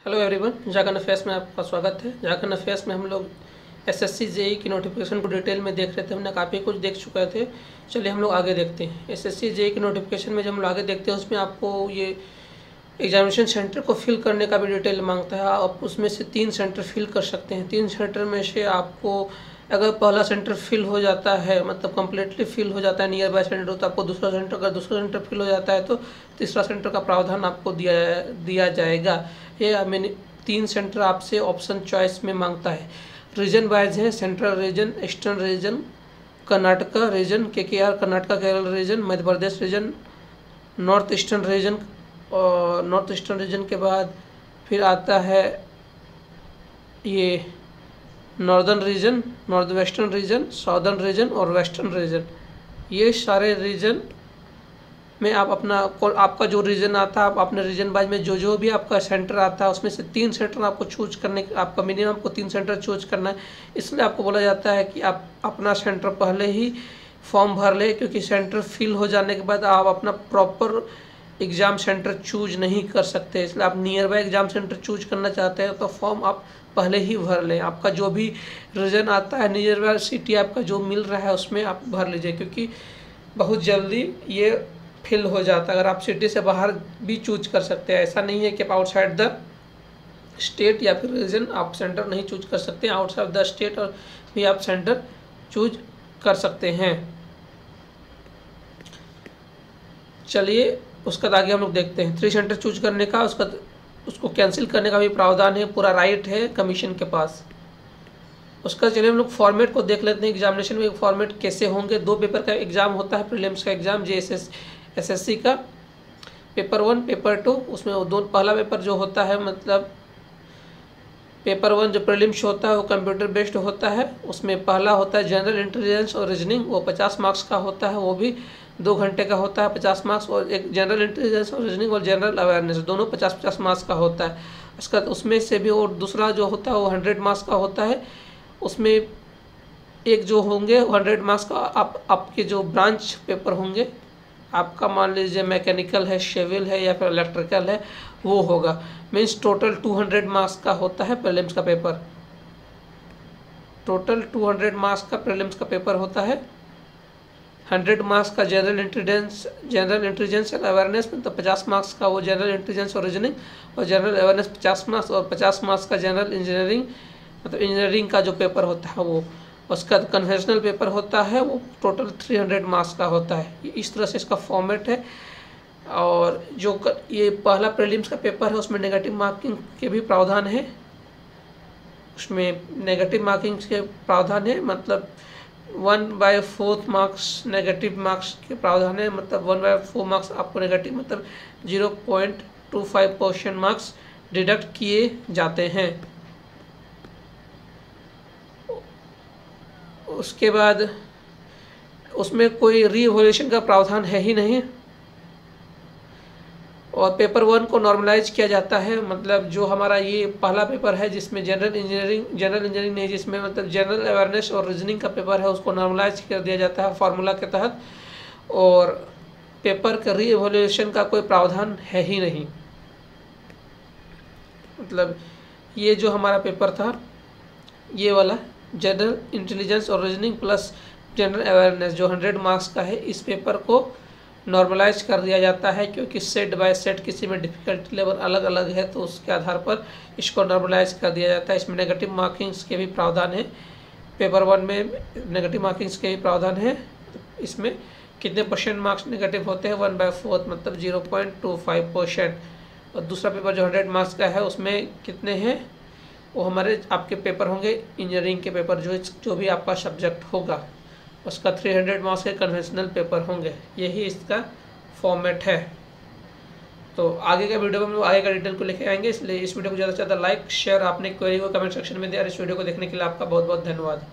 Hello everyone, Jharkhand affairs में आपका स्वागत है। झारखंड अफेयर्स में हम लोग एसएससी जेईई की नोटिफिकेशन को डिटेल में देख रहे थे। हमने काफ़ी कुछ देख चुके थे। चलिए हम लोग आगे देखते हैं। एसएससी जेईई की नोटिफिकेशन में जब हम लोग आगे देखते हैं उसमें आपको ये एग्जामिनेशन सेंटर को फिल करने का भी डिटेल मांगता है। आप उसमें से 3 सेंटर फिल कर सकते हैं। 3 सेंटर में से आपको अगर पहला सेंटर फिल हो जाता है, मतलब कम्प्लीटली फिल हो जाता है नियर बाय सेंटर, तो आपको दूसरा सेंटर, अगर दूसरा सेंटर फिल हो जाता है तो तीसरा सेंटर का प्रावधान आपको दिया जाएगा। ये मैंने 3 सेंटर आपसे ऑप्शन चॉइस में मांगता है। रीजन वाइज है, central region, eastern region, Karnataka region, KKR Karnataka Kerala region, Madhya Pradesh region, north eastern region. और नॉर्थ ईस्टर्न रीजन के बाद फिर आता है ये northern region, north western region, southern region और वेस्टर्न रीजन। ये सारे रीजन में आप आपका जो रीजन आता है, आप अपने रीजन वाइज में जो भी आपका सेंटर आता है उसमें से 3 सेंटर आपको चूज करने, आपका मिनिमम आपको 3 सेंटर चूज करना है। इसलिए आपको बोला जाता है कि आप अपना सेंटर पहले ही फॉर्म भर ले, क्योंकि सेंटर फिल हो जाने के बाद आप अपना प्रॉपर एग्ज़ाम सेंटर चूज नहीं कर सकते। इसलिए आप near by exam centre choose करना चाहते हैं तो फॉर्म आप पहले ही भर लें। आपका जो भी रीजन आता है, नियर बाय सिटी आपका जो मिल रहा है उसमें आप भर लीजिए, क्योंकि बहुत जल्दी ये फिल हो जाता है। अगर आप सिटी से बाहर भी चूज कर सकते हैं, ऐसा नहीं है कि आप आउटसाइड द स्टेट या फिर रीजन आप सेंटर नहीं चूज कर सकते। आउटसाइड द स्टेट और भी आप सेंटर चूज कर सकते हैं। चलिए उसका आगे हम लोग देखते हैं। 3 सेंटर चूज करने का, उसको कैंसिल करने का भी प्रावधान है, पूरा राइट है कमीशन के पास। उसका चलिए हम लोग फॉर्मेट को देख लेते हैं। एग्जामिनेशन में फॉर्मेट कैसे होंगे। 2 पेपर का एग्जाम होता है, प्रीलिम्स का एग्जाम, एसएससी का पेपर 1 पेपर 2। उसमें पहला पेपर जो होता है, मतलब पेपर 1 जो प्रीलिम्स होता है वो कंप्यूटर बेस्ड होता है। उसमें पहला होता है जनरल इंटेलिजेंस और रीजनिंग, वो 50 मार्क्स का होता है, वो भी 2 घंटे का होता है, 50 मार्क्स। और एक जनरल इंटेलिजेंस और रीजनिंग और जनरल अवेयरनेस, दोनों 50-50 मार्क्स का होता है। उसका उसमें से भी और दूसरा जो होता है वो 100 मार्क्स का होता है। उसमें एक जो होंगे 100 मार्क्स का आपके जो ब्रांच पेपर होंगे, आपका मान लीजिए मैकेनिकल है, सिविल है या फिर इलेक्ट्रिकल है, वो होगा। मीन्स टोटल 200 मार्क्स का होता है प्रीलिम्स का पेपर। टोटल 200 मार्क्स का प्रीलिम्स का पेपर होता है। 100 मार्क्स का जनरल इंटेलिजेंस एंड अवेयरनेस, मतलब 50 मार्क्स का वो जनरल इंटेलिजेंस और रीजनिंग, और जनरल अवेयरनेस 50 मार्क्स, और 50 मार्क्स का जनरल इंजीनियरिंग, मतलब इंजीनियरिंग का जो पेपर होता है वो। उसका कन्वेंशनल पेपर होता है, वो टोटल 300 मार्क्स का होता है। इस तरह से इसका फॉर्मेट है। और जो ये पहला प्रीलिम्स का पेपर है उसमें नेगेटिव मार्किंग के भी प्रावधान है। उसमें नेगेटिव मार्किंग के प्रावधान है, मतलब 1/4 मार्क्स नेगेटिव मार्क्स के प्रावधान है। मतलब 1/4 मार्क्स आपको नेगेटिव, मतलब 0.25% मार्क्स डिडक्ट किए जाते हैं। उसके बाद उसमें कोई रीवैल्यूएशन का प्रावधान है ही नहीं। और पेपर 1 को नॉर्मलाइज किया जाता है, मतलब जो हमारा ये पहला पेपर है जिसमें जनरल इंजीनियरिंग नहीं, जिसमें मतलब जनरल अवेयरनेस और रीजनिंग का पेपर है, उसको नॉर्मलाइज कर दिया जाता है फार्मूला के तहत। और पेपर का रीवैल्यूएशन का कोई प्रावधान है ही नहीं। मतलब ये जो हमारा पेपर था, ये वाला जनरल इंटेलिजेंस और रीजनिंग प्लस जनरल अवेयरनेस जो 100 मार्क्स का है, इस पेपर को नॉर्मलाइज कर दिया जाता है, क्योंकि सेट बाय सेट किसी में डिफ़िकल्टी लेवल अलग अलग है, तो उसके आधार पर इसको नॉर्मलाइज कर दिया जाता है। इसमें नेगेटिव मार्किंग्स के भी प्रावधान है। पेपर 1 में नेगेटिव मार्किंग्स के भी प्रावधान है। इसमें कितने % मार्क्स नेगेटिव होते हैं, 1/4, मतलब 0.25%। और दूसरा पेपर जो 100 मार्क्स का है उसमें कितने हैं, वो हमारे आपके पेपर होंगे इंजीनियरिंग के पेपर, जो भी आपका सब्जेक्ट होगा उसका 300 मार्क्स के कन्वेंशनल पेपर होंगे। यही इसका फॉर्मेट है। तो आगे का वीडियो में हम लोग आगे का डिटेल को लेके आएंगे, इसलिए इस वीडियो को ज़्यादा से ज़्यादा लाइक शेयर, आपने क्वेरी को कमेंट सेक्शन में दिया। और इस वीडियो को देखने के लिए आपका बहुत बहुत धन्यवाद।